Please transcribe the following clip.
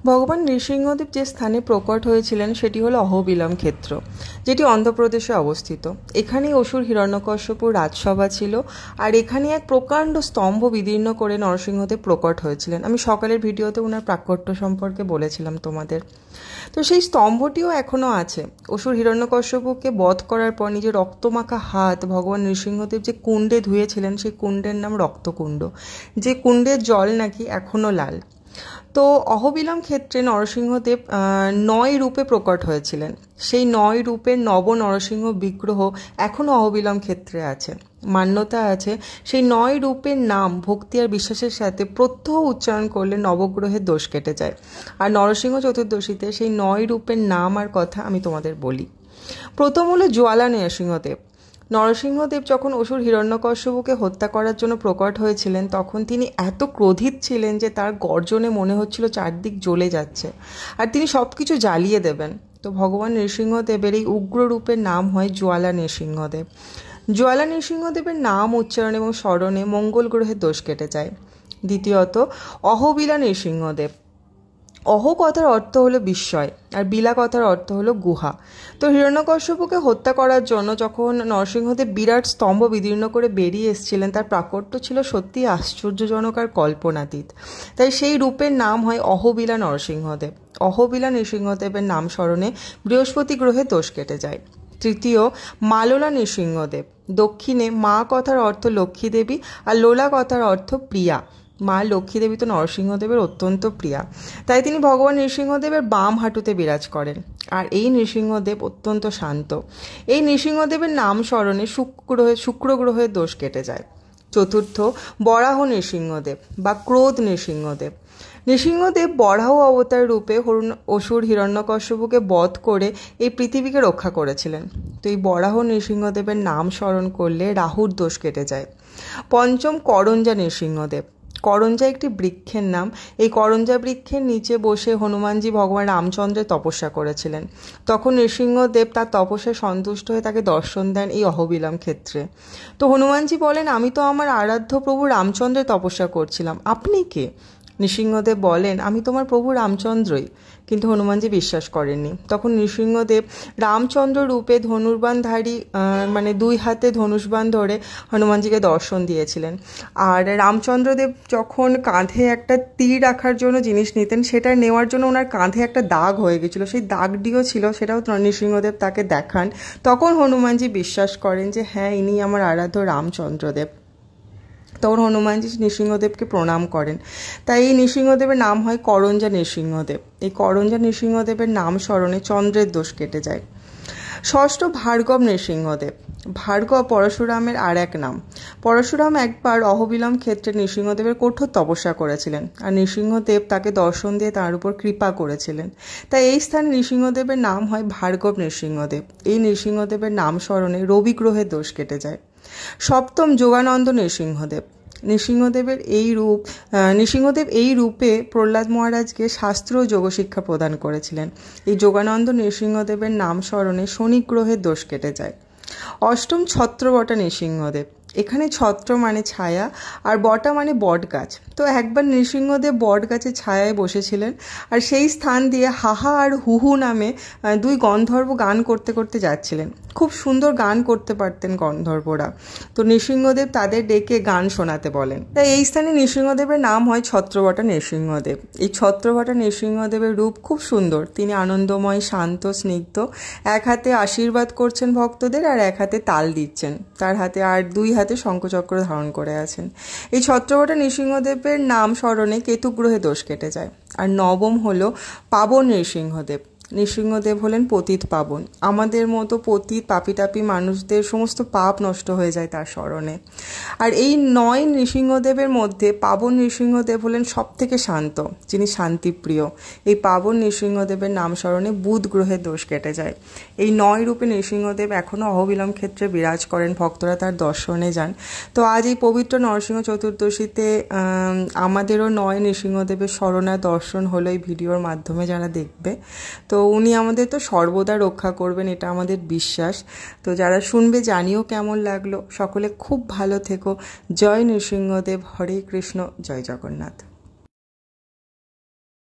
ভগবান নৃসিংহদেব যে স্থানে প্রকট হয়েছিলেন সেটি হলো অহোবিলাম ক্ষেত্র, যেটি অন্ধ্রপ্রদেশে অবস্থিত। এখানেই অসুর হিরণ্যকশ্যপুর রাজসভা ছিল, আর এখানে এক প্রকাণ্ড স্তম্ভ বিদীর্ণ করে নরসিংহদেব প্রকট হয়েছিলেন। আমি সকালের ভিডিওতে ওনার প্রাকট্য সম্পর্কে বলেছিলাম তোমাদের। তো সেই স্তম্ভটিও এখনও আছে। অসুর হিরণ্যকশ্যপুকে বধ করার পর নিজের রক্তমাখা হাত ভগবান নৃসিংহদেব যে কুণ্ডে ধুয়েছিলেন, সেই কুণ্ডের নাম রক্তকুণ্ড, যে কুণ্ডের জল নাকি এখনও লাল। তো অহোবিলাম ক্ষেত্রে নরসিংহদেব 9 রূপে প্রকট হয়েছিলেন। সেই 9 রূপের নব নরসিংহ বিগ্রহ এখনও অহোবিলাম ক্ষেত্রে আছে। মান্যতা আছে সেই 9 রূপের নাম ভক্তি আর বিশ্বাসের সাথে প্রত্যহ উচ্চারণ করলে নবগ্রহের দোষ কেটে যায়। আর নরসিংহ চতুর্দশীতে সেই 9 রূপের নাম আর কথা আমি তোমাদের বলি। প্রথম হলো জ্বালা নরসিংহদেব। নরসিংহদেব যখন অসুর হিরণ্যকশ্যপুকে হত্যা করার জন্য প্রকট হয়েছিলেন, তখন তিনি এত ক্রোধিত ছিলেন যে তার গর্জনে মনে হচ্ছিল চারদিক জ্বলে যাচ্ছে, আর তিনি সব কিছু জ্বালিয়ে দেবেন। তো ভগবান নৃসিংহদেবের এই উগ্র রূপের নাম হয় জ্বালা নৃসিংহদেব। জ্বালা নৃসিংহদেবের নাম উচ্চারণ এবং স্মরণে মঙ্গল গ্রহের দোষ কেটে যায়। দ্বিতীয়ত অহোবিলা নৃসিংহদেব। অহ কথার অর্থ হলো বিস্ময়, আর বিলা কথার অর্থ হলো গুহা। তো হিরণ্যকশ্যপুকে হত্যা করার জন্য যখন নরসিংহদেব বিরাট স্তম্ভ বিদীর্ণ করে বেরিয়ে এসেছিলেন, তার প্রাকট্য ছিল সত্যি আশ্চর্যজনক আর কল্পনাতীত। তাই সেই রূপের নাম হয় অহোবিলা নরসিংহদেব। অহোবিলা নৃসিংহদেবের নাম স্মরণে বৃহস্পতি গ্রহে দোষ কেটে যায়। তৃতীয় মালোলা নৃসিংহদেব। দক্ষিণে মা কথার অর্থ লক্ষ্মী দেবী, আর লোলা কথার অর্থ প্রিয়া। মা লক্ষ্মী দেবী তো নরসিংহদেবের অত্যন্ত প্রিয়া, তাই তিনি ভগবান নৃসিংহদেবের বাম হাঁটুতে বিরাজ করেন। আর এই নৃসিংহদেব অত্যন্ত শান্ত। এই নৃসিংহদেবের নাম স্মরণে শুক্র গ্রহের দোষ কেটে যায়। চতুর্থ বরাহ নৃসিংহদেব বা ক্রোধ নৃসিংহদেব। নৃসিংহদেব বরাহ অবতার রূপে অসুর হিরণ্যকশ্যপুকে বধ করে এই পৃথিবীকে রক্ষা করেছিলেন। তো এই বরাহ নৃসিংহদেবের নাম স্মরণ করলে রাহুর দোষ কেটে যায়। পঞ্চম করঞ্জা নৃসিংহদেব। করঞ্জা একটি বৃক্ষের নাম। এই করঞ্জা বৃক্ষের নিচে বসে হনুমানজি ভগবান রামচন্দ্রের তপস্যা করেছিলেন। তখন নৃসিংহদেব তার তপস্যায় সন্তুষ্ট হয়ে তাকে দর্শন দেন এই অহোবিলাম ক্ষেত্রে। তো হনুমানজি বলেন, আমি তো আমার আরাধ্য প্রভু রামচন্দ্রের তপস্যা করছিলাম, আপনি কে? নৃসিংহদেব বলেন, আমি তোমার প্রভু রামচন্দ্রই। কিন্তু হনুমানজি বিশ্বাস করেননি। তখন নৃসিংহদেব রামচন্দ্র রূপে ধনুর্বাণধারী, মানে 2 হাতে ধনুষ্বাণ ধরে হনুমানজিকে দর্শন দিয়েছিলেন। আর রামচন্দ্রদেব যখন কাঁধে একটা তীর রাখার জন্য জিনিস নিতেন, সেটা নেওয়ার জন্য ওনার কাঁধে একটা দাগ হয়ে গেছিলো, সেই দাগটিও ছিল, সেটাও নৃসিংহদেব তাকে দেখান। তখন হনুমানজি বিশ্বাস করেন যে হ্যাঁ, ইনি আমার আরাধ্য রামচন্দ্রদেব। তখন হনুমানজি নৃসিংহদেবকে প্রণাম করেন। তাই এই নৃসিংহদেবের নাম হয় করঞ্জা নৃসিংহদেব। এই করঞ্জা নৃসিংহদেবের নাম স্মরণে চন্দ্রের দোষ কেটে যায়। ষষ্ঠ ভার্গব নৃসিংহদেব। ভার্গব পরশুরামের আর এক নাম। পরশুরাম একবার অহোবিলাম ক্ষেত্রে নৃসিংহদেবের কঠোর তপস্যা করেছিলেন, আর নৃসিংহদেব তাকে দর্শন দিয়ে তার উপর কৃপা করেছিলেন। তাই এই স্থানে নৃসিংহদেবের নাম হয় ভার্গব নৃসিংহদেব। এই নৃসিংহদেবের নাম স্মরণে রবি গ্রহের দোষ কেটে যায়। সপ্তম যোগানন্দ নৃসিংহদেব। নৃসিংহদেব এই রূপে প্রহ্লাদ মহারাজকে শাস্ত্র ও যোগশিক্ষা প্রদান করেছিলেন। এই যোগানন্দ নৃসিংহদেবের নাম স্মরণে শনি গ্রহের দোষ কেটে যায়। অষ্টম ছত্রবটা নৃসিংহদেব। এখানে ছত্র মানে ছায়া, আর বটা মানে বট গাছ। তো একবার নৃসিংহদেব বট গাছের ছায়ায় বসেছিলেন, আর সেই স্থান দিয়ে হাহা আর হুহু নামে 2 গন্ধর্ব গান করতে করতে যাচ্ছিলেন। খুব সুন্দর গান করতে পারতেন গন্ধর্বরা। তো নৃসিংহদেব তাদের ডেকে গান শোনাতে বলেন। তাই এই স্থানে নৃসিংহদেবের নাম হয় ছত্রবটা নৃসিংহদেব। এই ছত্রবটা নৃসিংহদেবের রূপ খুব সুন্দর। তিনি আনন্দময়, শান্ত, স্নিগ্ধ। এক হাতে আশীর্বাদ করছেন ভক্তদের, আর এক হাতে তাল দিচ্ছেন। তার হাতে আর 2 হাতে শঙ্খচক্র ধারণ করে আছেন। এই ছত্রবটা নৃসিংহদেবের নাম স্মরণে কেতু গ্রহে দোষ কেটে যায়। আর নবম হলো পাবন নৃসিংহদেব। নৃসিংহদেব হলেন পতিত পাবন। আমাদের মতো পতিত পাপিটাপি মানুষদের সমস্ত পাপ নষ্ট হয়ে যায় তার স্মরণে। আর এই 9 নৃসিংহদেবের মধ্যে পাবন নৃসিংহদেব হলেন সব থেকে শান্ত, যিনি শান্তিপ্রিয়। এই পাবন নৃসিংহদেবের নাম স্মরণে বুধ গ্রহের দোষ কেটে যায়। এই 9 রূপে নৃসিংহদেব এখনও অহোবিলাম ক্ষেত্রে বিরাজ করেন, ভক্তরা তার দর্শনে যান। তো আজ এই পবিত্র নরসিংহ চতুর্দশীতে আমাদেরও 9 নৃসিংহদেবের স্মরণা দর্শন হলো এই ভিডিওর মাধ্যমে, যারা দেখবে। তো উনি আমাদের তো সর্বদা রক্ষা করবেন, এটা আমাদের বিশ্বাস। তো যারা শুনবে জানিও কেমন লাগলো। সকলে খুব ভালো থেকো। জয় নৃসিংহদেব। হরে কৃষ্ণ। জয় জগন্নাথ।